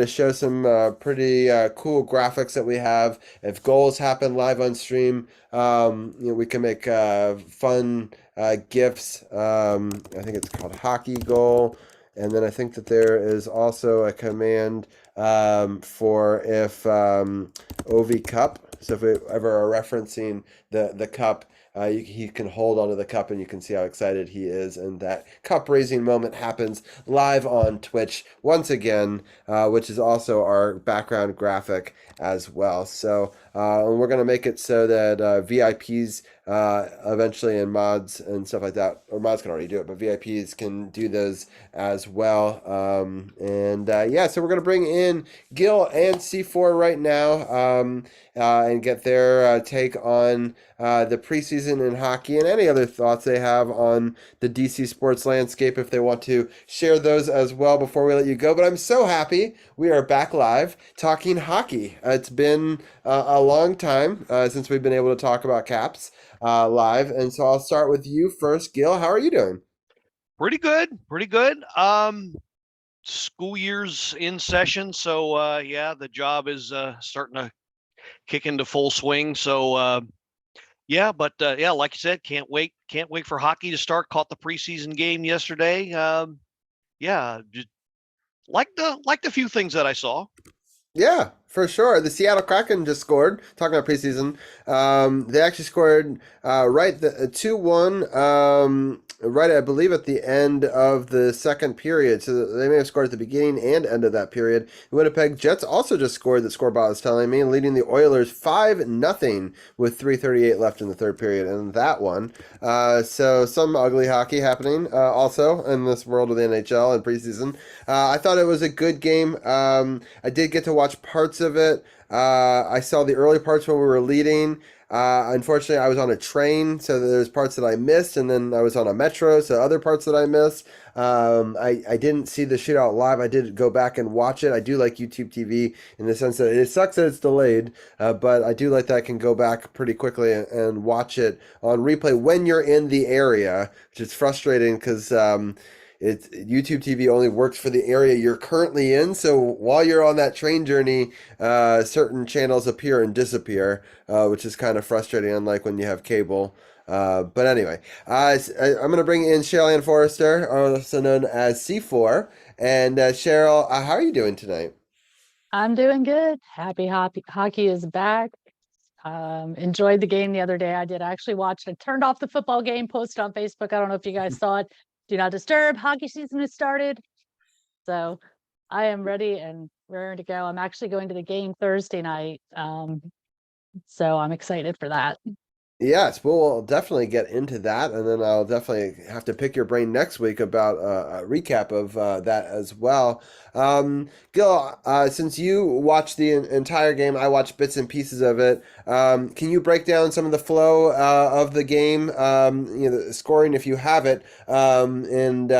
to show some pretty cool graphics that we have. If goals happen live on stream, we can make fun GIFs. I think it's called Hockey Goal. And then I think that there is also a command for if OV Cup. So if we ever are referencing the cup, he can hold onto the cup and you can see how excited he is. And that cup raising moment happens live on Twitch once again, which is also our background graphic as well. So and we're going to make it so that VIPs eventually and mods and stuff like that, or mods can already do it, but VIPs can do those as well. Yeah, so we're going to bring in Gil and C4 right now and get their take on the preseason in hockey and any other thoughts they have on the DC sports landscape if they want to share those as well before we let you go. But I'm so happy we are back live talking hockey. It's been a long time since we've been able to talk about Caps live. And so I'll start with you first. Gil, how are you doing? Pretty good, pretty good. School year's in session, so yeah, the job is starting to kick into full swing. So yeah, but yeah, like you said, can't wait for hockey to start. Caught the preseason game yesterday. Yeah, just like the few things that I saw. Yeah, for sure. The Seattle Kraken just scored. Talking about preseason, they actually scored right the 2-1. Right, I believe at the end of the second period. So they may have scored at the beginning and end of that period. Winnipeg Jets also just scored. The scoreboard is telling me, leading the Oilers 5-0 with 3:38 left in the third period, and that one. So some ugly hockey happening also in this world of the NHL and preseason. I thought it was a good game. I did get to watch parts of it. I saw the early parts when we were leading. Unfortunately, I was on a train, so there's parts that I missed, and then I was on a metro, so other parts that I missed. I didn't see the shootout live. I did go back and watch it. I do like YouTube TV in the sense that it sucks that it's delayed, but I do like that I can go back pretty quickly and watch it on replay when you're in the area, which is frustrating because YouTube TV only works for the area you're currently in. So while you're on that train journey, certain channels appear and disappear, which is kind of frustrating, unlike when you have cable. But anyway, I'm going to bring in Cheryl Ann Forrester, also known as C4. And Cheryl, how are you doing tonight? I'm doing good. Happy hockey is back. Enjoyed the game the other day. I did actually watch it. Turned off the football game, posted on Facebook. I don't know if you guys saw it. Do not disturb. Hockey season has started. So I am ready and raring to go. I'm actually going to the game Thursday night. So I'm excited for that. Yes, we'll definitely get into that, and then I'll definitely have to pick your brain next week about a recap of that as well. Gil, since you watched the entire game, I watched bits and pieces of it. Can you break down some of the flow of the game, the scoring if you have it, and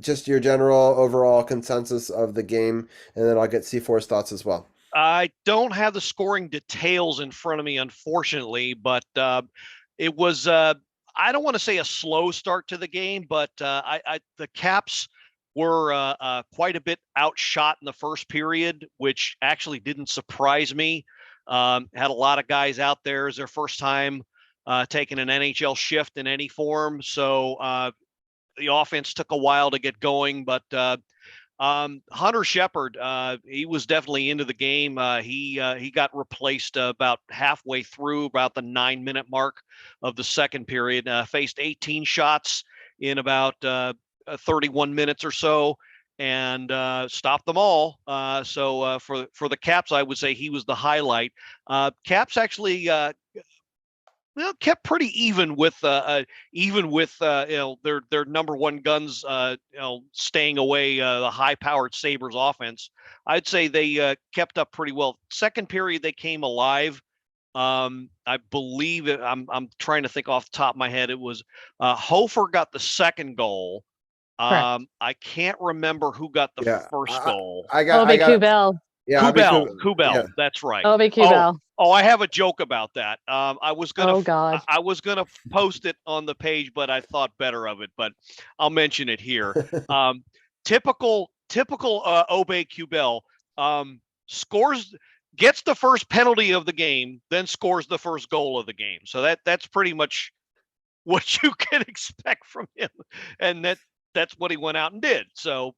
just your general overall consensus of the game, and then I'll get C4's thoughts as well. I don't have the scoring details in front of me, unfortunately, but it was I don't want to say a slow start to the game, but the Caps were quite a bit outshot in the first period, which actually didn't surprise me. Had a lot of guys out there as their first time taking an NHL shift in any form, so the offense took a while to get going, but Hunter Shepard, he was definitely into the game. He got replaced about halfway through, about the 9-minute mark of the second period. Faced 18 shots in about 31 minutes or so, and stopped them all. So for the Caps, I would say he was the highlight. Caps actually kept pretty even with their number one guns staying away the high powered Sabres offense. I'd say they kept up pretty well. Second period they came alive. I believe I'm trying to think off the top of my head. It was Hofer got the second goal. Correct. I can't remember who got the Yeah, first goal. I Obi got, Kubel. yeah, Kubel, yeah. that's right. Obi Oh, Kubel. oh, I have a joke about that. Oh God. I was gonna post it on the page, but I thought better of it. But I'll mention it here. Typical typical Obey Cubell, gets the first penalty of the game, then scores the first goal of the game. So that's pretty much what you can expect from him, and that's what he went out and did. So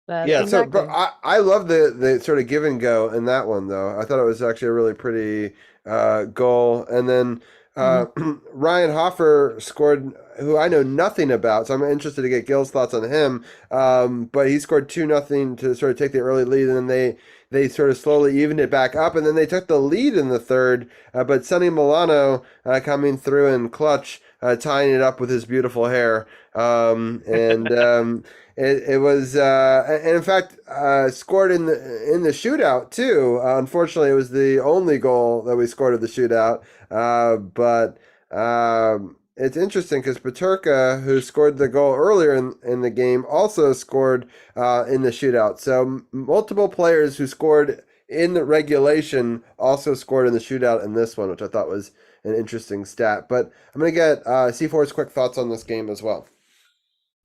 Yeah, so exactly. but I love the sort of give and go in that one though. I thought it was actually a really pretty goal. And then Mhm. Ryan Hoffer scored, who I know nothing about, so I'm interested to get Gil's thoughts on him. But he scored 2-0 to sort of take the early lead, and then they sort of slowly evened it back up, and then they took the lead in the third. But Sonny Milano coming through in clutch, tying it up with his beautiful hair. And it was, and in fact, scored in the shootout too. Unfortunately, it was the only goal that we scored of the shootout. But it's interesting because Paterka, who scored the goal earlier in the game, also scored in the shootout. So multiple players who scored in the regulation also scored in the shootout in this one, which I thought was an interesting stat. But I'm going to get C4's quick thoughts on this game as well.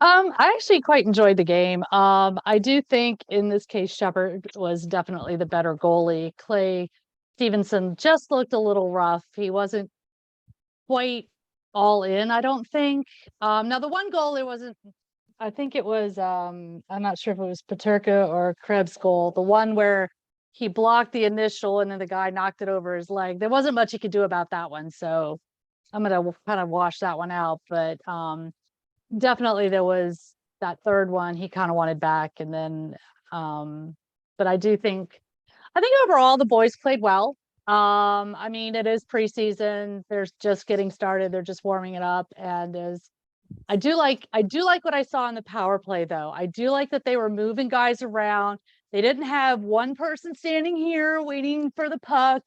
I actually quite enjoyed the game. I do think in this case, Shepard was definitely the better goalie. Clay Stevenson just looked a little rough. He wasn't quite all in, I don't think. Now the one goal, it wasn't, I think it was, I'm not sure if it was Paterka or Krebs' goal, the one where he blocked the initial and then the guy knocked it over his leg. There wasn't much he could do about that one. So I'm going to kind of wash that one out. But definitely there was that third one he kind of wanted back. And then but I think overall the boys played well. I mean, it is preseason, they're just getting started, they're just warming it up. And I do like what I saw in the power play though. I do like that they were moving guys around. They didn't have one person standing here waiting for the puck,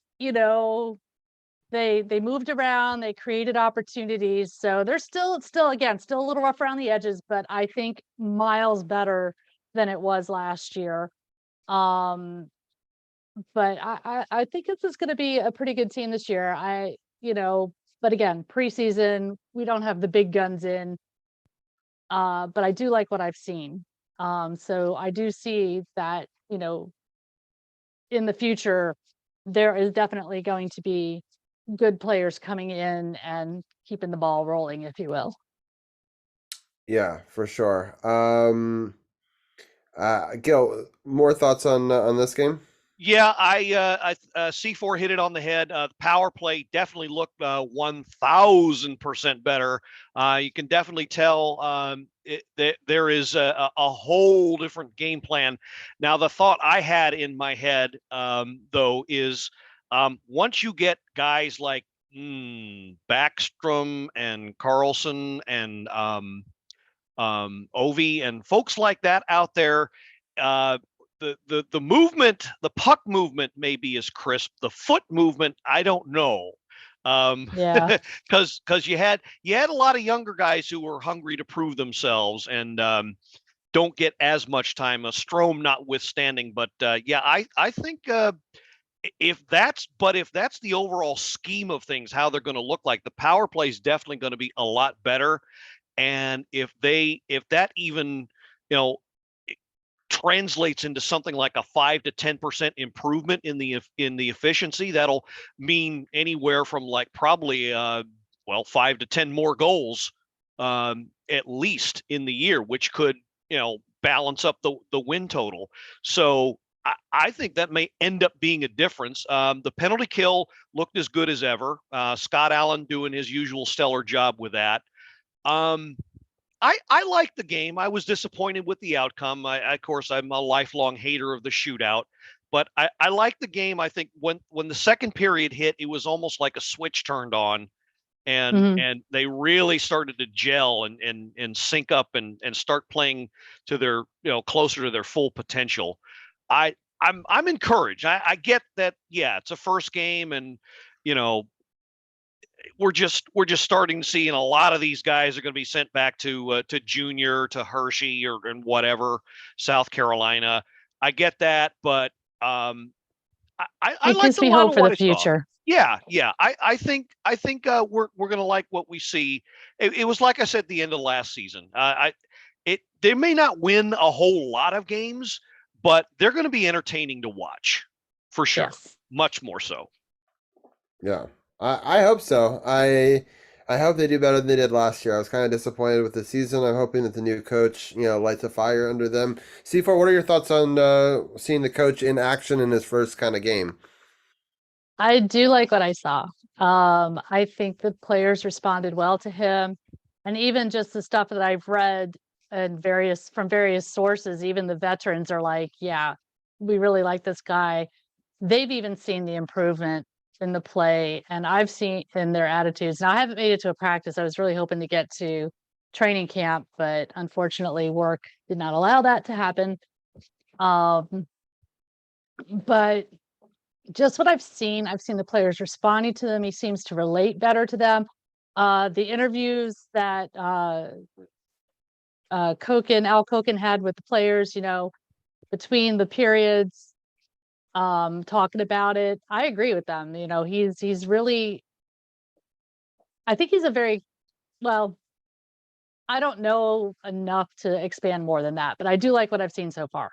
they moved around, they created opportunities. So they're still again still a little rough around the edges, but I think miles better than it was last year. But I think this is going to be a pretty good team this year. But again, preseason, we don't have the big guns in, but I do like what I've seen. So I do see that, in the future there is definitely going to be good players coming in and keeping the ball rolling, if you will. Yeah, for sure. Gil, more thoughts on this game? Yeah, C4 hit it on the head. The power play definitely looked 1,000% better. You can definitely tell there is a whole different game plan. Now, the thought I had in my head, though, is once you get guys like Backstrom and Carlson and Ovi and folks like that out there, the movement, the puck movement may be as crisp. The foot movement, I don't know. Yeah. Because you had a lot of younger guys who were hungry to prove themselves and don't get as much time. A Strome notwithstanding, but yeah, I think if that's the overall scheme of things, how they're going to look like, the power play is definitely going to be a lot better. And if that even translates into something like a 5 to 10% improvement in the efficiency, that'll mean anywhere from like probably 5 to 10 more goals at least in the year, which could balance up the win total. So I think that may end up being a difference. The penalty kill looked as good as ever. Scott Allen doing his usual stellar job with that. I liked the game. I was disappointed with the outcome. Of course, I'm a lifelong hater of the shootout, but I liked the game. I think when the second period hit, it was almost like a switch turned on, and they really started to gel and sync up and start playing to their closer to their full potential. I'm encouraged. I get that. Yeah, it's a first game, and we're just starting to see, and a lot of these guys are going to be sent back to junior, to Hershey and whatever, South Carolina. I get that, but I It liked gives a me lot hope of for what the I saw. future. Yeah. I think we're going to like what we see. It was like I said at the end of last season. they may not win a whole lot of games, but they're going to be entertaining to watch for sure. Yes. Much more so. Yeah, I hope so. I hope they do better than they did last year. I was kind of disappointed with the season. I'm hoping that the new coach, lights a fire under them. C4, what are your thoughts on seeing the coach in action in his first kind of game? I do like what I saw. I think the players responded well to him, and even just the stuff that I've read and from various sources, even the veterans are like, yeah, we really like this guy. They've even seen the improvement in the play, and I've seen in their attitudes. Now, I haven't made it to a practice. I was really hoping to get to training camp, but unfortunately, work did not allow that to happen. But just what I've seen the players responding to them. He seems to relate better to them. The interviews that Al Koken had with the players, between the periods, talking about it. I agree with them. He's really, I think he's a very, well, I don't know enough to expand more than that, but I do like what I've seen so far.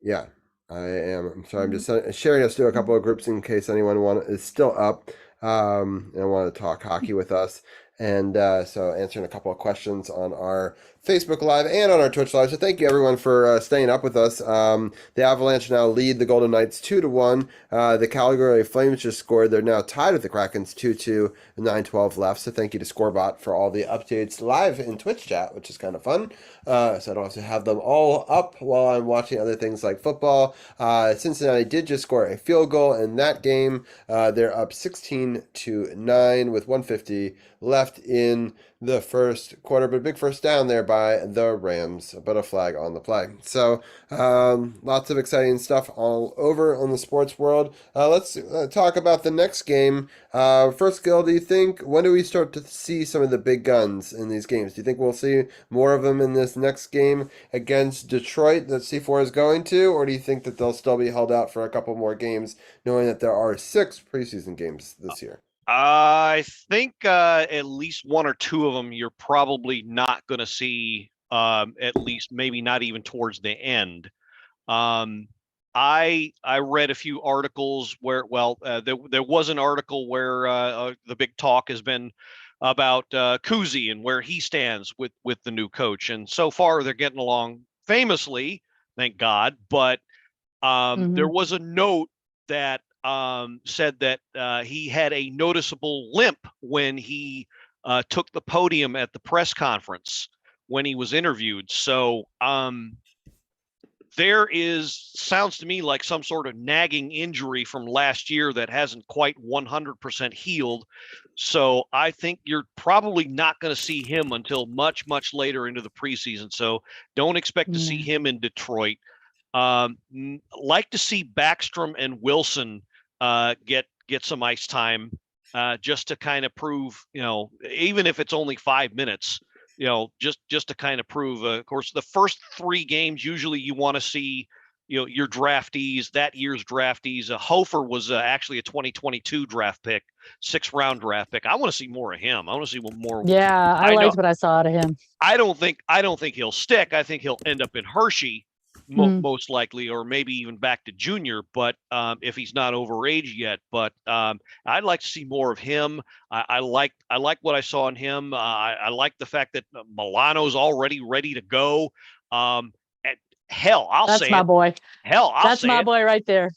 Yeah, I am. I'm sorry. I'm just sharing us through a couple of groups in case anyone is still up and want to talk hockey with us. And so answering a couple of questions on our Facebook Live and on our Twitch Live. So thank you everyone for staying up with us. The Avalanche now lead the Golden Knights 2-1. The Calgary Flames just scored. They're now tied with the Krakens 2-2, 9:12 left. So thank you to Scorebot for all the updates live in Twitch chat, which is kind of fun. So I don't have to have them all up while I'm watching other things like football. Cincinnati did just score a field goal in that game. They're up 16-9 with 150 left in the first quarter, but a big first down there by the Rams, but a flag on the play. So lots of exciting stuff all over on the sports world. Let's talk about the next game. First, Gil, when do we start to see some of the big guns in these games? Do you think we'll see more of them in this next game against Detroit that C4 is going to, or do you think that they'll still be held out for a couple more games, knowing that there are 6 preseason games this year? I think at least one or two of them you're probably not going to see, at least maybe not even towards the end. I read a few articles where, there was an article where the big talk has been about Kuzi and where he stands with the new coach, and so far they're getting along famously, thank God. But there was a note that said that he had a noticeable limp when he took the podium at the press conference when he was interviewed. So sounds to me like some sort of nagging injury from last year that hasn't quite 100% healed. So I think you're probably not going to see him until much, much later into the preseason. So don't expect to see him in Detroit. Like to see Backstrom and Wilson get some ice time, just to kind of prove, even if it's only 5 minutes, just to kind of prove. Of course, the first 3 games usually you want to see, your draftees, that year's draftees. Hofer was actually a 2022 draft pick, 6th-round draft pick. I want to see more of him. I want to see more. Yeah, I liked what I saw out of him. I don't think he'll stick. I think he'll end up in Hershey. Most likely, or maybe even back to junior, but if he's not overage yet. But I'd like to see more of him. I like what I saw in him. I like the fact that Milano's already ready to go. And hell, That's my boy. That's my boy right there.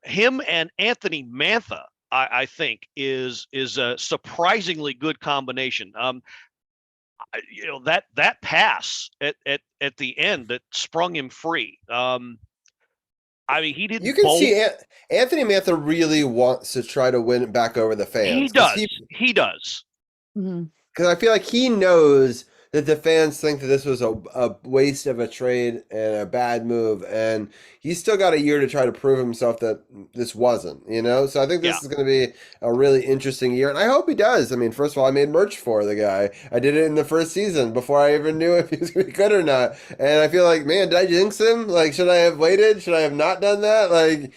Him and Anthony Mantha, I think, is a surprisingly good combination. That pass at the end that sprung him free. He didn't. You can see Anthony Mantha really wants to try to win it back over the fans. He does. Because I feel like he knows that the fans think that this was a waste of a trade and a bad move, and he's still got a year to try to prove himself that this wasn't, So I think this is going to be a really interesting year, and I hope he does. First of all, I made merch for the guy. I did it in the first season before I even knew if he was going to be good or not, and I feel like, man, did I jinx him? Should I have waited? Should I have not done that?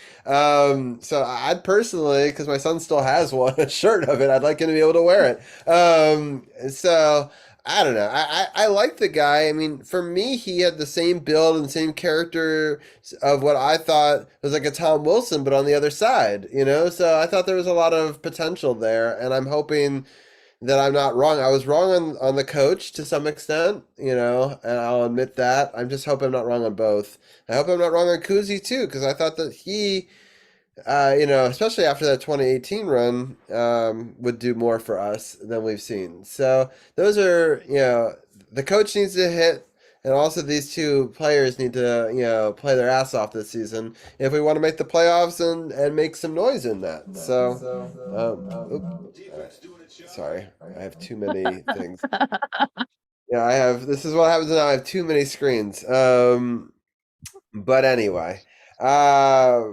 So I'd personally, because my son still has a shirt of it, I'd like him to be able to wear it. So I don't know. I like the guy. I mean, for me, he had the same build and same character of what I thought was like a Tom Wilson, but on the other side, you know? So I thought there was a lot of potential there, and I'm hoping that I'm not wrong. I was wrong on the coach to some extent, you know, and I'll admit that. I'm just hoping I'm not wrong on both. I hope I'm not wrong on Kuzi too, because I thought that he you know, especially after that 2018 run, would do more for us than we've seen. So those are, you know, the coach needs to hit, and also these two players need to, you know, play their ass off this season if we want to make the playoffs and make some noise in that. So, sorry, I have too many things. Yeah, I have. This is what happens now. I have too many screens. But anyway, uh.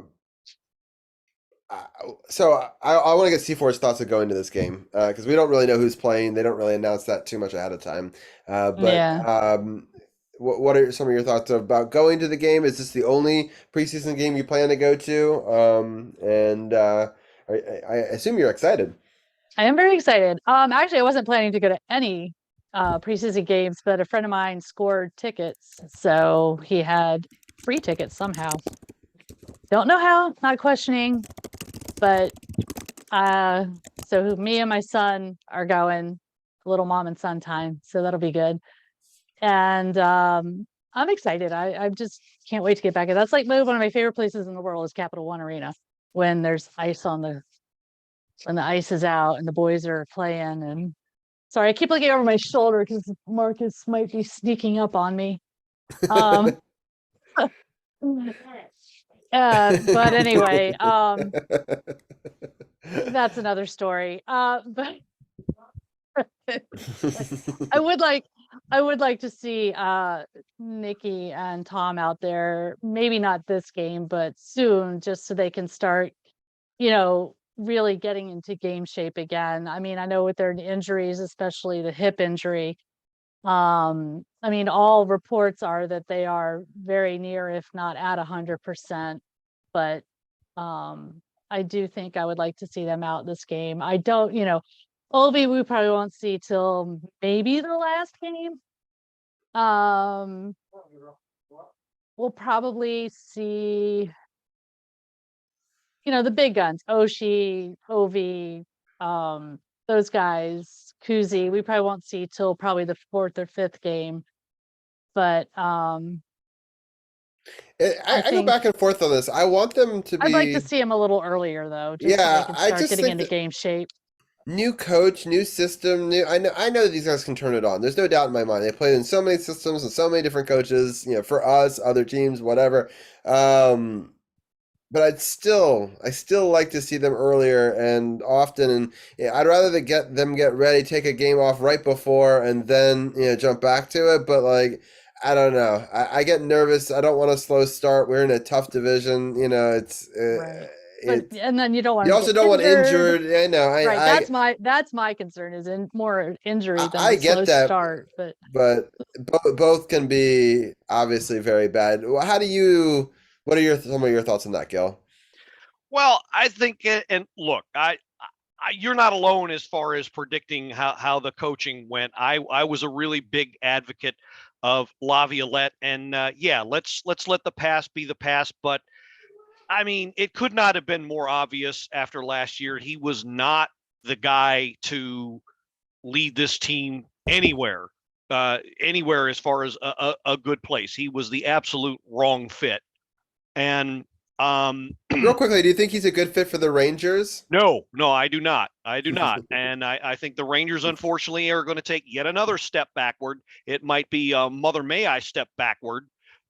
Uh, so I want to get C4's thoughts of going to this game because we don't really know who's playing. They don't really announce that too much ahead of time. But Yeah. what are some of your thoughts about going to the game? Is this the only preseason game you plan to go to? And I assume you're excited. I am very excited. Actually, I wasn't planning to go to any preseason games, but a friend of mine scored tickets, so he had free tickets somehow. Don't know how, not questioning, but so me and my son are going, little mom and son time, so that'll be good. And I'm excited. I just can't wait to get back. That's like one of my favorite places in the world is Capital One Arena when there's ice on when the ice is out and the boys are playing. And sorry, I keep looking over my shoulder because Marcus might be sneaking up on me. Um, but anyway, that's another story. But I would like to see Nikki and Tom out there, maybe not this game, but soon, just so they can start, you know, really getting into game shape again. I mean, I know with their injuries, especially the hip injury, I mean, all reports are that they are very near, if not at 100%. But I do think I would like to see them out this game. I don't, you know, Obi we probably won't see till maybe the last game. We'll probably see, you know, the big guns, Oshie, Ovi, those guys, Kuzi, we probably won't see till probably the fourth or fifth game. But I go back and forth on this. I want them to I'd like to be. see him a little earlier though, just so they Yeah, can I start just getting think into that game shape. new coach, new system, new. I know that these guys can turn it on. There's no doubt in my mind. They played in so many systems and so many different coaches. You know, for us, other teams, whatever. But I still like to see them earlier and often, and yeah, I'd rather get ready, take a game off right before, and then jump back to it. But like, I don't know, I get nervous. I don't want a slow start. We're in a tough division. You know, Right. But and then you don't want you to also get don't want injured. injured. I know. Right. That's my concern is in more injury than I the slow get that, start. But but both can be obviously very bad. How do you? What are some of your thoughts on that, Gil? Well, I think, and look, you're not alone as far as predicting how the coaching went. I was a really big advocate of Laviolette, and yeah, let's let the past be the past. But I mean, it could not have been more obvious after last year. He was not the guy to lead this team anywhere as far as a good place. He was the absolute wrong fit. And Real quickly, do you think he's a good fit for the Rangers? no, I do not. I do not. And I think the Rangers, unfortunately, are going to take yet another step backward. It might be Mother May I step backward,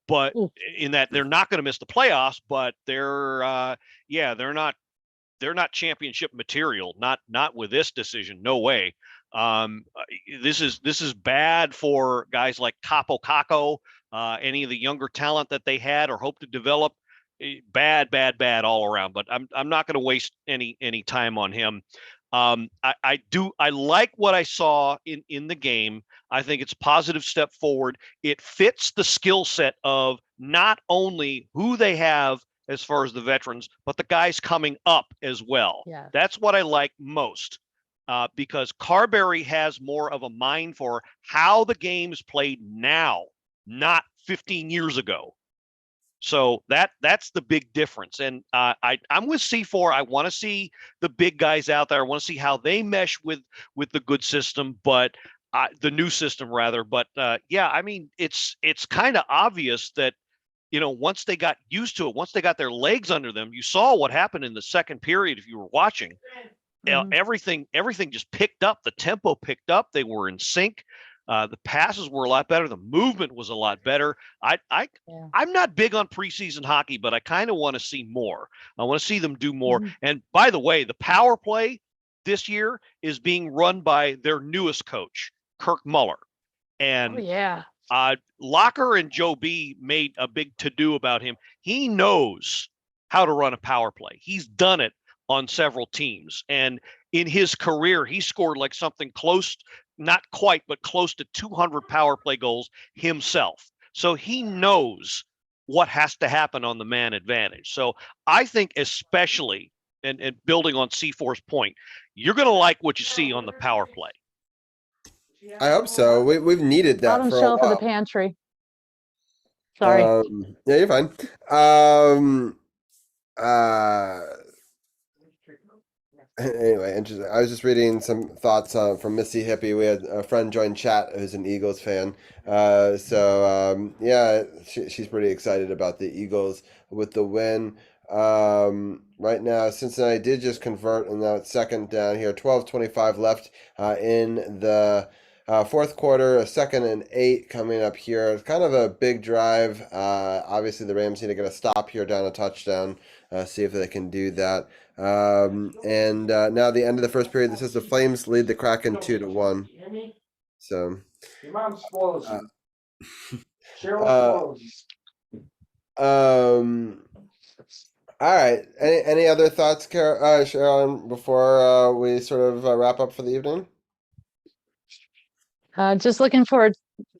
but ooh, in that they're not going to miss the playoffs, but they're not championship material. Not with this decision. No way. This is bad for guys like Capo Caco, any of the younger talent that they had or hope to develop. Bad all around. But I'm not going to waste any time on him. I like what I saw in the game. I think it's a positive step forward. It fits the skill set of not only who they have as far as the veterans, but the guys coming up as well. yeah. That's what I like most. because Carberry has more of a mind for how the game's played now, not 15 years ago. So that's the big difference. And I'm with C4. I want to see the big guys out there. I want to see how they mesh with the good system, but the new system rather. But yeah, I mean, it's kind of obvious that, once they got used to it, once they got their legs under them, you saw what happened in the second period if you were watching. Everything just picked up. The tempo picked up. They were in sync. The passes were a lot better. The movement was a lot better. I'm not big on preseason hockey, but I kind of want to see more. I want to see them do more. And by the way, the power play this year is being run by their newest coach, Kirk Muller. And Locker and Joe B made a big to-do about him. He knows how to run a power play. He's done it on several teams. And in his career, he scored like something close, not quite, but close to 200 power play goals himself. So he knows what has to happen on the man advantage. So I think especially, and building on C4's point, you're going to like what you see on the power play. I hope so. We've needed that Bottom for a shelf while. of the pantry. Sorry. Yeah, you're fine. Anyway, interesting. I was just reading some thoughts from Missy Hippie. We had a friend join chat who's an Eagles fan. Yeah, she's pretty excited about the Eagles with the win. Right now, Cincinnati did just convert, and now it's second down here. 12:25 left in the fourth quarter. A 2nd and 8 coming up here. It's kind of a big drive. Obviously, the Rams need to get a stop here down a touchdown. See if they can do that. Now the end of the first period. This is the Flames lead the Kraken 2-1. So. Your mom spoils you. Cheryl spoils you. All right. Any other thoughts, Sharon, before we sort of wrap up for the evening? Just looking forward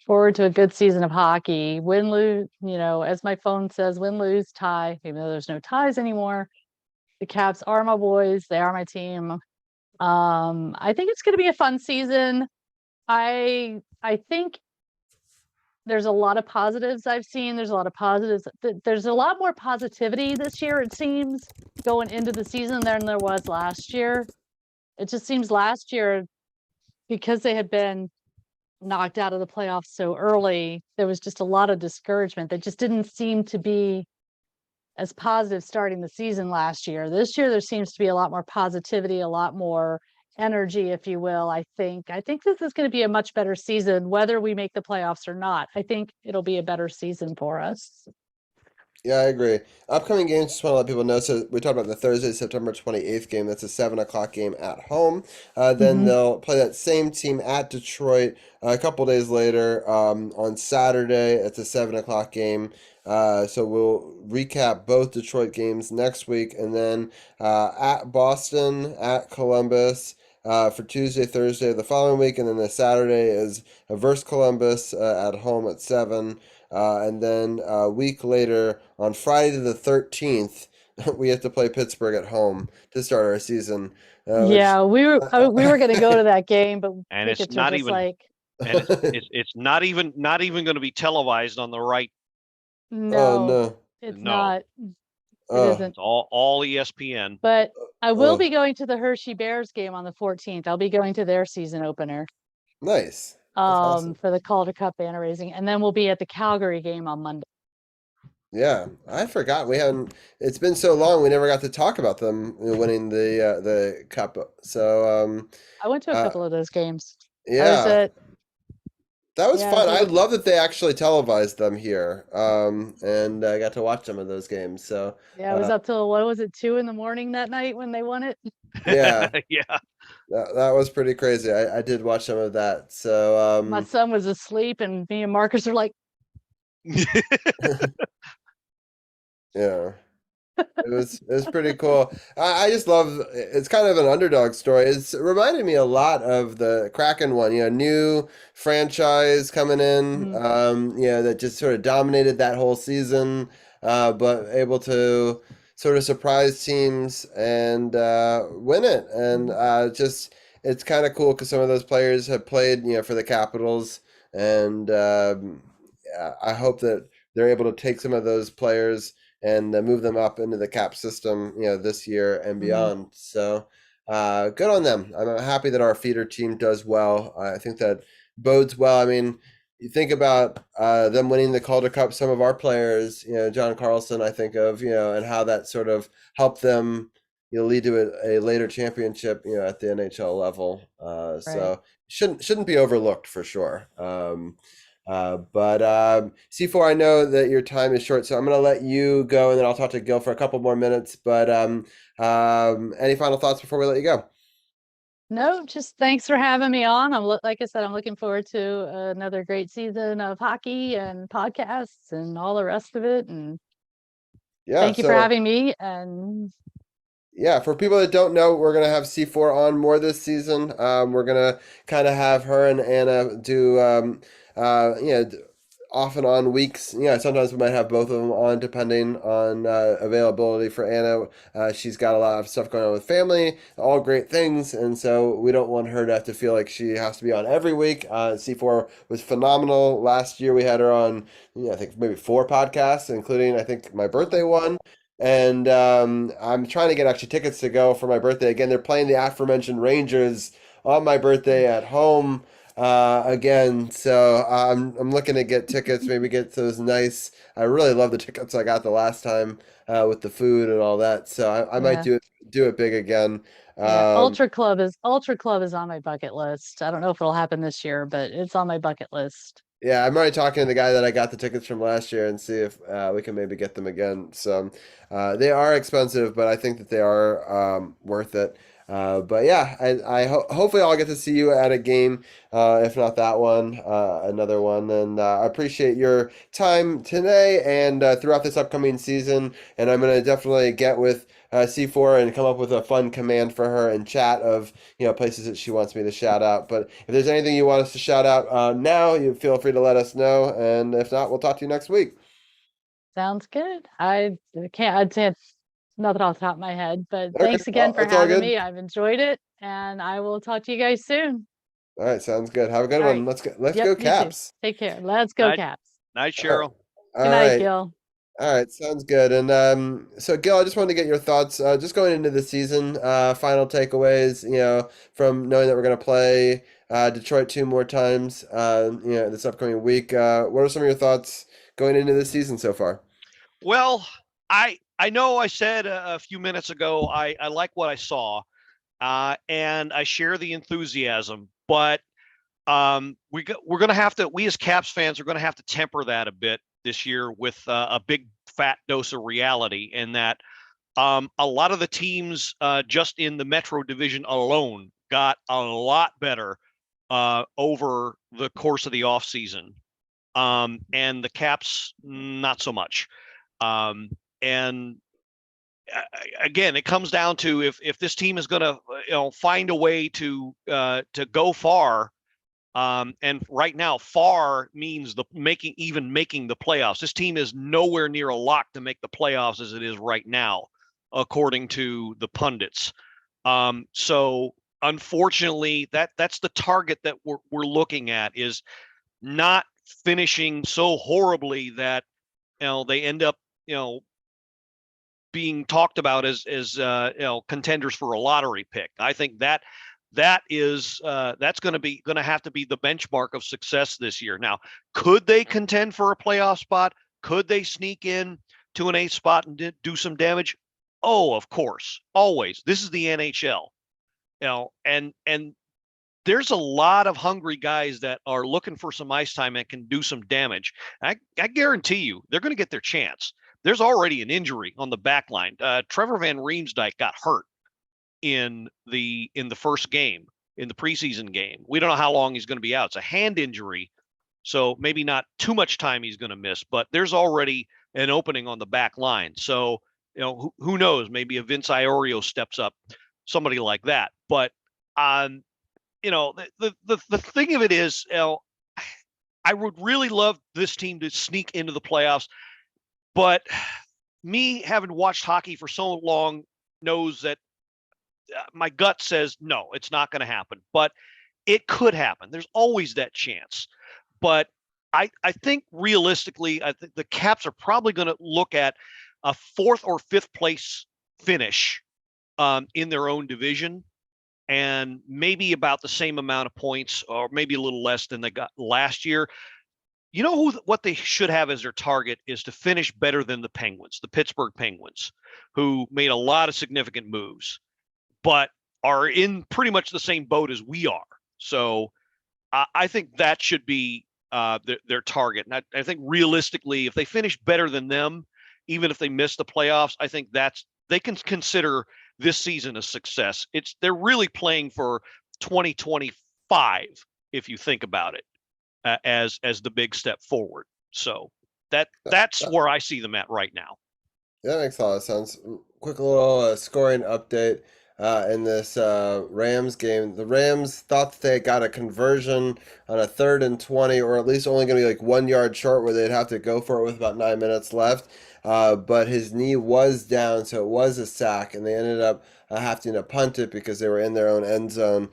to a good season of hockey. Win, lose, as my phone says, win, lose, tie, even though there's no ties anymore. The Caps are my boys. They are my team. I think it's going to be a fun season. I think there's a lot of positives I've seen. There's a lot of positives. There's a lot more positivity this year, it seems, going into the season than there was last year. It just seems last year, because they had been knocked out of the playoffs so early, there was just a lot of discouragement. They just didn't seem to be as positive starting the season last year. This year, there seems to be a lot more positivity, a lot more energy, if you will. I think this is going to be a much better season, whether we make the playoffs or not. I think it'll be a better season for us. Yeah, I agree. Upcoming games, just want to let people know. So we talked about the Thursday, September 28th game. That's a 7:00 game at home. Then they'll play that same team at Detroit a couple days later on Saturday. It's a 7:00 game. So we'll recap both Detroit games next week, and then at Boston, at Columbus for Tuesday, Thursday the following week, and then the Saturday is versus Columbus at home at 7. And then a week later, on Friday the 13th, we have to play Pittsburgh at home to start our season. We were going to go to that game, but and it's not even and it's not even going to be televised on the right. No, it's not. It isn't. It's all ESPN. But I will be going to the Hershey Bears game on the 14th. I'll be going to their season opener. Nice. Awesome. For the Calder Cup banner raising, and then we'll be at the Calgary game on Monday. Yeah, I forgot we haven't. It's been so long, we never got to talk about them winning the cup. So I went to a couple of those games. Yeah, that was fun. I love that they actually televised them here, and I got to watch some of those games. So yeah, I was up till 2 a.m. that night when they won it. Yeah, yeah. That was pretty crazy. I did watch some of that. So my son was asleep, and me and Marcus are like, yeah, it was pretty cool. I just love. It's kind of an underdog story. It's reminded me a lot of the Kraken one. New franchise coming in. That just sort of dominated that whole season, but able to sort of surprise teams and win it, and it's kind of cool because some of those players have played, for the Capitals, and I hope that they're able to take some of those players and move them up into the cap system, this year and Mhm. beyond. So good on them. I'm happy that our feeder team does well. I think that bodes well. I mean, you think about them winning the Calder Cup, some of our players, John Carlson, I think of, and how that sort of helped them, lead to a later championship, at the NHL level. Right. So shouldn't be overlooked for sure. But C4, I know that your time is short, so I'm going to let you go, and then I'll talk to Gil for a couple more minutes. But any final thoughts before we let you go? No, just thanks for having me on. Like I said, I'm looking forward to another great season of hockey and podcasts and all the rest of it. And Yeah. thank you for So having me. And yeah, for people that don't know, we're gonna have C4 on more this season. We're gonna kind of have her and Anna do, off and on weeks. Sometimes we might have both of them on, depending on availability for Anna. She's got a lot of stuff going on with family, all great things, and so we don't want her to have to feel like she has to be on every week. C4 was phenomenal last year. We had her on, I think maybe 4 podcasts, including I think my birthday one. And I'm trying to get actually tickets to go for my birthday again. They're playing the aforementioned Rangers on my birthday at home again. So I'm looking to get tickets, maybe get those nice. I really love the tickets I got the last time with the food and all that. So I might yeah, do it big again. yeah. Um, Ultra Club is on my bucket list. I don't know if it'll happen this year, but it's on my bucket list. Yeah, I'm already talking to the guy that I got the tickets from last year and see if we can maybe get them again. So they are expensive, but I think that they are worth it. But yeah, hopefully I'll get to see you at a game, if not that one, another one. And I appreciate your time today and throughout this upcoming season. And I'm gonna definitely get with C4 and come up with a fun command for her and chat of places that she wants me to shout out. But if there's anything you want us to shout out now, you feel free to let us know. And if not, we'll talk to you next week. Sounds good. I'd say it's nothing off the top of my head, but Okay, thanks again well, for it's all having good. me. I've enjoyed it, and I will talk to you guys soon. All right, sounds good. Have a good All one. right. Let's go. Let's Yep, go, you too. Caps. Take care. Let's go, Night, Caps. night, All right. Cheryl. Good All night, right. Gil. All right, sounds good. And so Gil, I just wanted to get your thoughts, just going into the season, final takeaways, from knowing that we're going to play Detroit 2 more times, this upcoming week. What are some of your thoughts going into the season so far? Well, I know I said a few minutes ago I like what I saw, and I share the enthusiasm, but we're going to have to, we as Caps fans are going to have to temper that a bit this year with a big fat dose of reality, in that a lot of the teams just in the Metro Division alone got a lot better over the course of the offseason. And the Caps, not so much. And again, it comes down to if this team is going to find a way to go far. And right now, far means making the playoffs. This team is nowhere near a lock to make the playoffs as it is right now, according to the pundits. So unfortunately, that's the target that we're looking at, is not finishing so horribly that they end up being talked about as contenders for a lottery pick. I think that's going to have to be the benchmark of success this year. Now, could they contend for a playoff spot? Could they sneak in to an 8th spot and do some damage? Oh, of course, always. This is the NHL, and there's a lot of hungry guys that are looking for some ice time and can do some damage. I guarantee you they're going to get their chance. There's already an injury on the back line. Trevor Van Riemsdyk got hurt in the first game, in the preseason game. We don't know how long he's going to be out. It's a hand injury, so maybe not too much time he's going to miss, but there's already an opening on the back line. So, who knows? Maybe a Vince Iorio steps up, somebody like that. But the thing of it is, I would really love this team to sneak into the playoffs, but me having watched hockey for so long knows that my gut says no, it's not going to happen, but it could happen. There's always that chance. But I think realistically, I think the Caps are probably going to look at a 4th or 5th place finish in their own division, and maybe about the same amount of points, or maybe a little less than they got last year. You know what they should have as their target is to finish better than the Penguins, the Pittsburgh Penguins, who made a lot of significant moves, but are in pretty much the same boat as we are. So I think that should be their target. And I think realistically, if they finish better than them, even if they miss the playoffs, I think they can consider this season a success. They're really playing for 2025 if you think about it, as the big step forward. So that's where I see them at right now. That makes a lot of sense. Quick little scoring update in this Rams game. The Rams thought that they got a conversion on a 3rd and 20, or at least only going to be like 1 yard short, where they'd have to go for it with about 9 minutes left. But his knee was down, so it was a sack, and they ended up having to punt it because they were in their own end zone.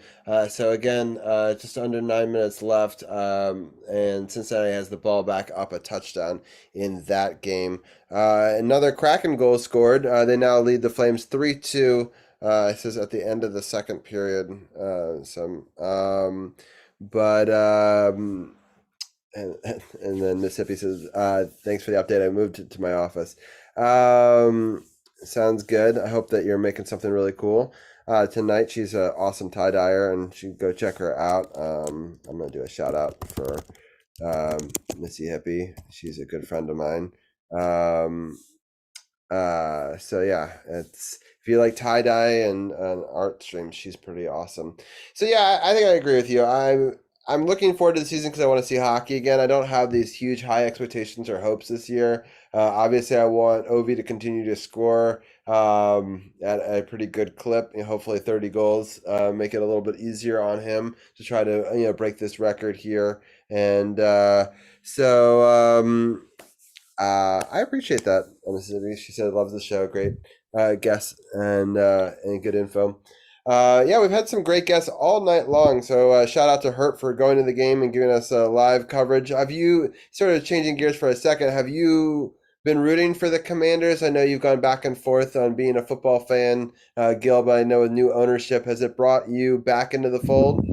So again, just under 9 minutes left, and Cincinnati has the ball back up a touchdown in that game. Another Kraken goal scored. They now lead the Flames 3-2. It says at the end of the second period. And then Mississippi says, thanks for the update. I moved to my office. Sounds good. I hope that you're making something really cool tonight. She's an awesome tie-dyer, and you should go check her out. I'm going to do a shout out for Missy Hippie. She's a good friend of mine. So yeah, if you like tie-dye and art streams, she's pretty awesome. So yeah, I think I agree with you. I'm looking forward to the season because I want to see hockey again. I don't have these huge high expectations or hopes this year. Obviously, I want Ovi to continue to score at a pretty good clip. Hopefully 30 goals, make it a little bit easier on him to try to break this record here. And I appreciate that, Mississippi. She said loves the show. Great guests and good info. Yeah, we've had some great guests all night long. So shout out to Hurt for going to the game and giving us live coverage. Have you, sort of changing gears for a second, have you been rooting for the Commanders? I know you've gone back and forth on being a football fan, Gil, but I know with new ownership, has it brought you back into the fold?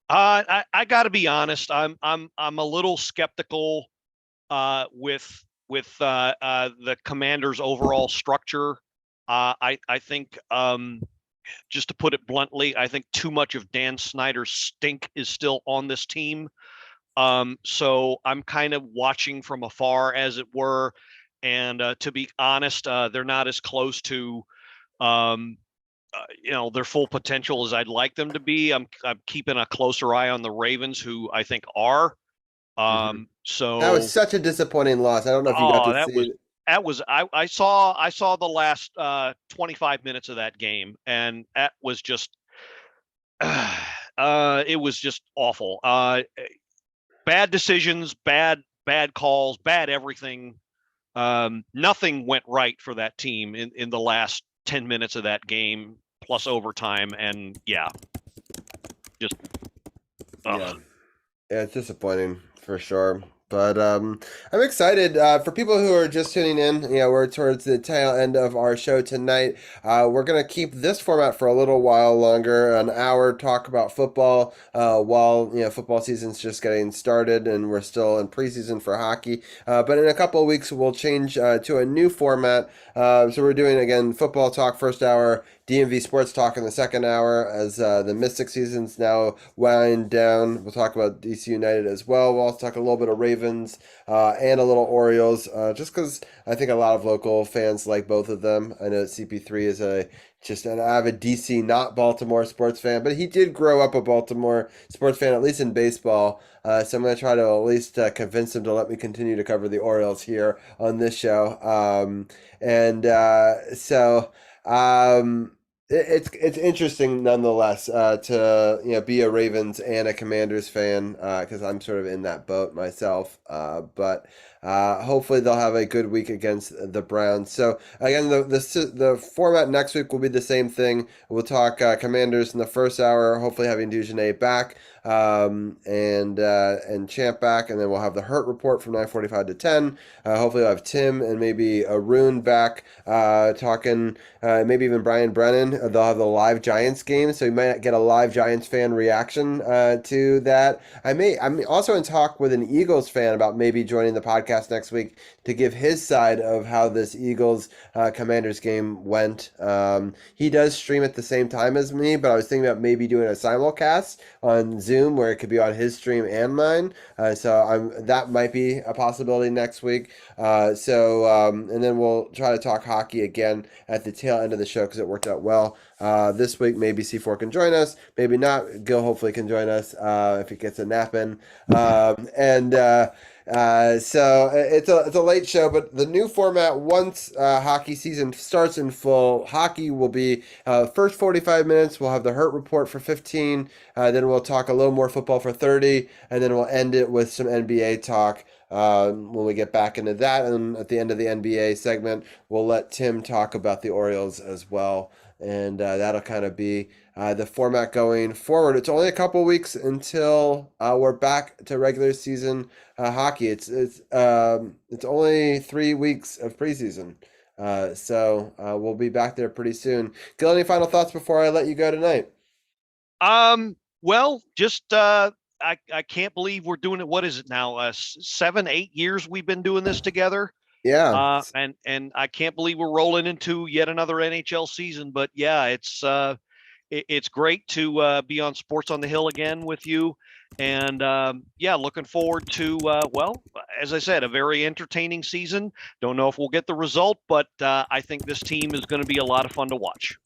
I got to be honest. I'm a little skeptical with the Commanders' overall structure. I think, just to put it bluntly, I think too much of Dan Snyder's stink is still on this team. So I'm kind of watching from afar, as it were. And to be honest, they're not as close to their full potential as I'd like them to be. I'm keeping a closer eye on the Ravens, who I think are. So that was such a disappointing loss. I don't know if you got to see it. I saw the last 25 minutes of that game, and that was just it was just awful. Bad decisions, bad calls, bad everything. Nothing went right for that team in the last 10 minutes of that game, plus overtime, and yeah, it's disappointing for sure. But I'm excited for people who are just tuning in. We're towards the tail end of our show tonight. We're going to keep this format for a little while longer, an hour talk about football while football season's just getting started and we're still in preseason for hockey. But in a couple of weeks, we'll change to a new format. So we're doing, again, football talk first hour, DMV Sports Talk in the second hour as the Mystic season's now wind down. We'll talk about DC United as well. We'll also talk a little bit of Ravens and a little Orioles, just because I think a lot of local fans like both of them. I know that CP3 is just an avid DC, not Baltimore sports fan, but he did grow up a Baltimore sports fan, at least in baseball. So I'm going to try to at least convince him to let me continue to cover the Orioles here on this show. It's interesting nonetheless to be a Ravens and a Commanders fan because I'm sort of in that boat myself. But hopefully they'll have a good week against the Browns. So again, the format next week will be the same thing. We'll talk Commanders in the first hour, hopefully having Dugenet back and Champ back, and then we'll have the Hurt Report from 9:45 to 10. Hopefully we'll have Tim and maybe Arun back talking, maybe even Brian Brennan. They'll have the live Giants game, so you might get a live Giants fan reaction to that. I'm also in talk with an Eagles fan about maybe joining the podcast next week to give his side of how this Eagles Commanders game went. He does stream at the same time as me, but I was thinking about maybe doing a simulcast on Zoom where it could be on his stream and mine. That might be a possibility next week. And then we'll try to talk hockey again at the tail end of the show because it worked out well. This week, maybe C4 can join us, maybe not. Gil hopefully can join us if he gets a nap in. So it's a late show, but the new format, once hockey season starts in full, hockey will be first 45 minutes. We'll have the Hurt Report for 15. Then we'll talk a little more football for 30, and then we'll end it with some NBA talk when we get back into that. And at the end of the NBA segment, we'll let Tim talk about the Orioles as well. And that'll kind of be the format going forward. It's only a couple weeks until we're back to regular season hockey. It's only 3 weeks of preseason. So we'll be back there pretty soon. Gil, any final thoughts before I let you go tonight? Well, just I can't believe we're doing it. What is it now? 7-8 years we've been doing this together. Yeah. And I can't believe we're rolling into yet another NHL season. But yeah, it's great to be on Sports on the Hill again with you. And yeah, looking forward to, well, as I said, a very entertaining season. Don't know if we'll get the result, but I think this team is going to be a lot of fun to watch.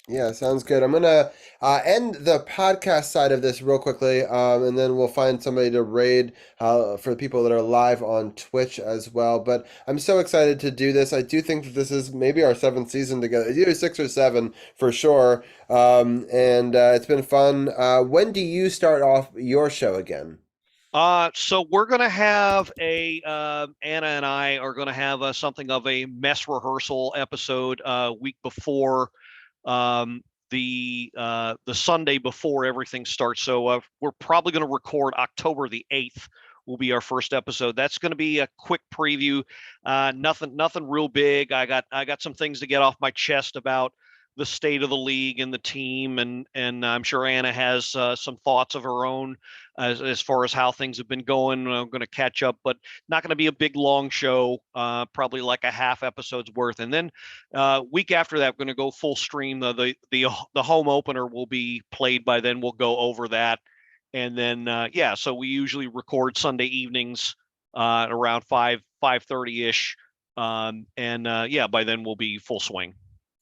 Yeah, sounds good. I'm going to end the podcast side of this real quickly, and then we'll find somebody to raid for the people that are live on Twitch as well. But I'm so excited to do this. I do think that this is maybe our 7th season together. It's either 6 or 7 for sure. And it's been fun. When do you start off your show again? So we're going to have Anna and I are going to have something of a mess rehearsal episode week before the Sunday before everything starts. So we're probably going to record October the 8th will be our first episode. That's going to be a quick preview. Nothing real big. I got some things to get off my chest about the state of the league and the team, and I'm sure Anna has some thoughts of her own as far as how things have been going. I'm going to catch up, but not going to be a big long show, probably like a half episode's worth. And then week after that, we're going to go full stream. The home opener will be played by then. We'll go over that, and then yeah. So we usually record Sunday evenings around 5:30 ish, and yeah, by then we'll be full swing.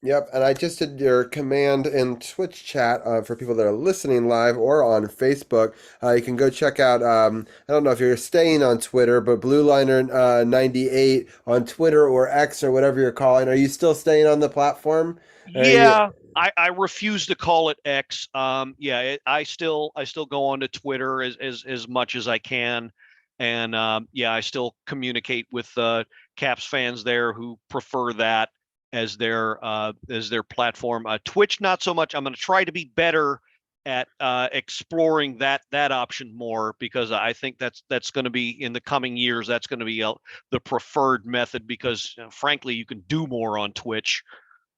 Yep, and I just did your command in Twitch chat for people that are listening live or on Facebook. You can go check out, I don't know if you're staying on Twitter, but BlueLiner98 on Twitter or X or whatever you're calling. Are you still staying on the platform? Yeah, I refuse to call it X. Yeah, I still go on to Twitter as much as I can. And yeah, I still communicate with Caps fans there who prefer that as their platform. Twitch, not so much. I'm going to try to be better at exploring that option more, because I think that's going to be in the coming years. That's going to be the preferred method, because frankly, you can do more on Twitch.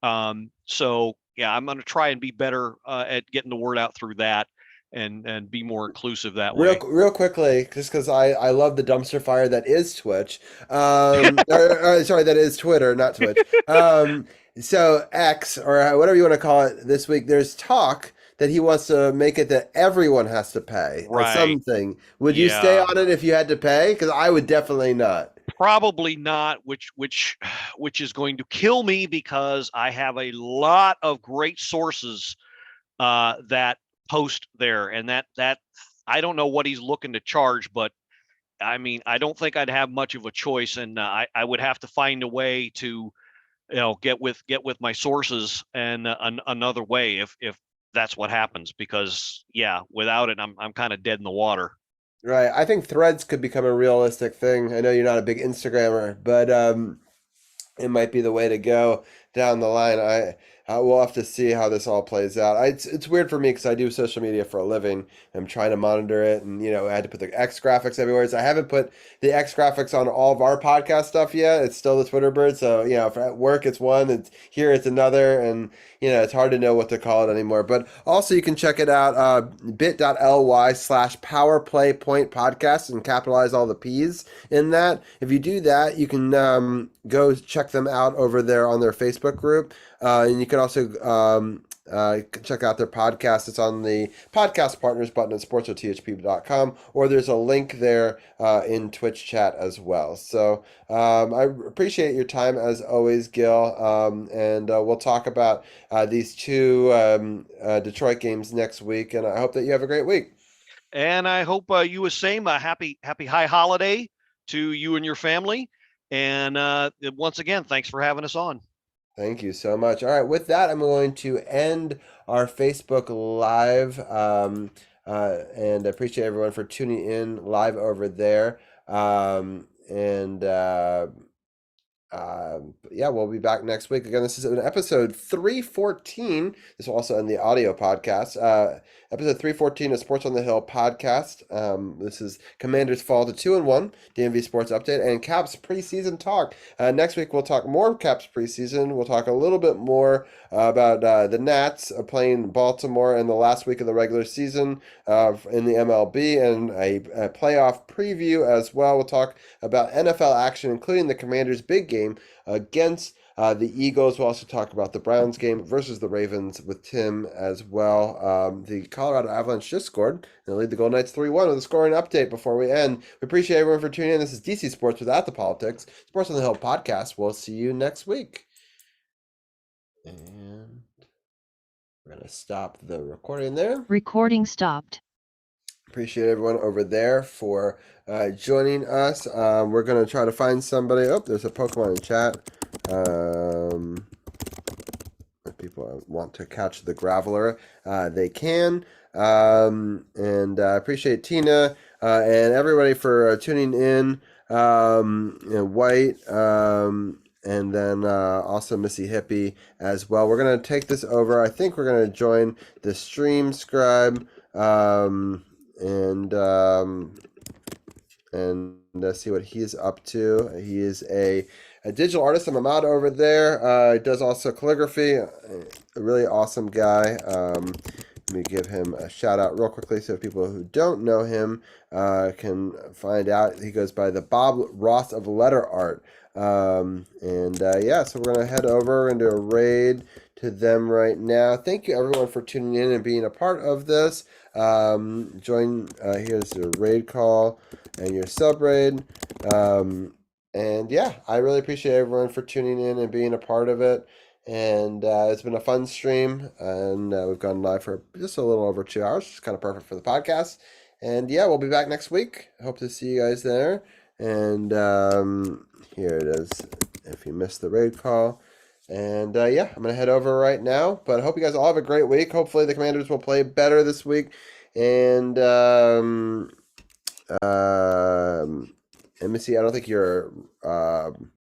So yeah, I'm going to try and be better at getting the word out through that. And be more inclusive that way. Real quickly, just because I love the dumpster fire that is Twitch. Sorry, that is Twitter, not Twitch. So X, or whatever you want to call it, this week, there's talk that he wants to make it that everyone has to pay or something. Would you stay on it if you had to pay? Because I would definitely not. Probably not, which is going to kill me, because I have a lot of great sources that post there, and that I don't know what he's looking to charge, but I mean, I don't think I'd have much of a choice, and I would have to find a way to, get with my sources and another way if that's what happens, because yeah, without it, I'm kind of dead in the water. Right. I think Threads could become a realistic thing. I know you're not a big Instagrammer, but it might be the way to go down the line. I will have to see how this all plays out. It's weird for me because I do social media for a living. I'm trying to monitor it, and I had to put the X graphics everywhere. So I haven't put the X graphics on all of our podcast stuff yet. It's still the Twitter bird. So if at work it's one, it's here it's another, and it's hard to know what to call it anymore. But also you can check it out bit.ly/powerplaypoint podcast and capitalize all the P's in that. If you do that, you can go check them out over there on their Facebook group. And you can also check out their podcast. It's on the podcast partners button at sportsothp.com, or there's a link there in Twitch chat as well. So I appreciate your time as always, Gil. And we'll talk about these two Detroit games next week. And I hope that you have a great week. And I hope you the same. A happy high holiday to you and your family. And once again, thanks for having us on. Thank you so much. All right, with that, I'm going to end our Facebook Live, and I appreciate everyone for tuning in live over there. Yeah, we'll be back next week. Again, this is an episode 314. This will also end the audio podcast. Episode 314 of Sports on the Hill podcast. This is Commanders fall to 2-1, DMV Sports Update, and Caps preseason talk. Next week, we'll talk more Caps preseason. We'll talk a little bit more about the Nats playing Baltimore in the last week of the regular season in the MLB, and a playoff preview as well. We'll talk about NFL action, including the Commanders' big game against the Eagles. We'll also talk about the Browns game versus the Ravens with Tim as well. The Colorado Avalanche just scored, and they lead the Golden Knights 3-1 with a scoring update before we end. We appreciate everyone for tuning in. This is DC Sports Without the Politics, Sports on the Hill podcast. We'll see you next week. And we're going to stop the recording there. Recording stopped. Appreciate everyone over there for joining us. We're going to try to find somebody. Oh, there's a Pokemon in chat. If people want to catch the Graveler, they can. And I appreciate Tina and everybody for tuning in. White, and then also Missy Hippie as well. We're going to take this over. I think we're going to join the stream scribe and see what he's up to. He is a digital artist. I'm out over there. He does also calligraphy. A really awesome guy. Let me give him a shout out real quickly so people who don't know him can find out. He goes by the Bob Ross of letter art. Yeah, so we're going to head over and do a raid to them right now. Thank you everyone for tuning in and being a part of this. Here's your raid call and your sub raid. And yeah, I really appreciate everyone for tuning in and being a part of it. And it's been a fun stream, and we've gone live for just a little over 2 hours, which is kind of perfect for the podcast. And yeah, we'll be back next week. Hope to see you guys there. And here it is, if you missed the raid call. And yeah, I'm going to head over right now. But I hope you guys all have a great week. Hopefully the Commanders will play better this week. And Missy, I don't think you're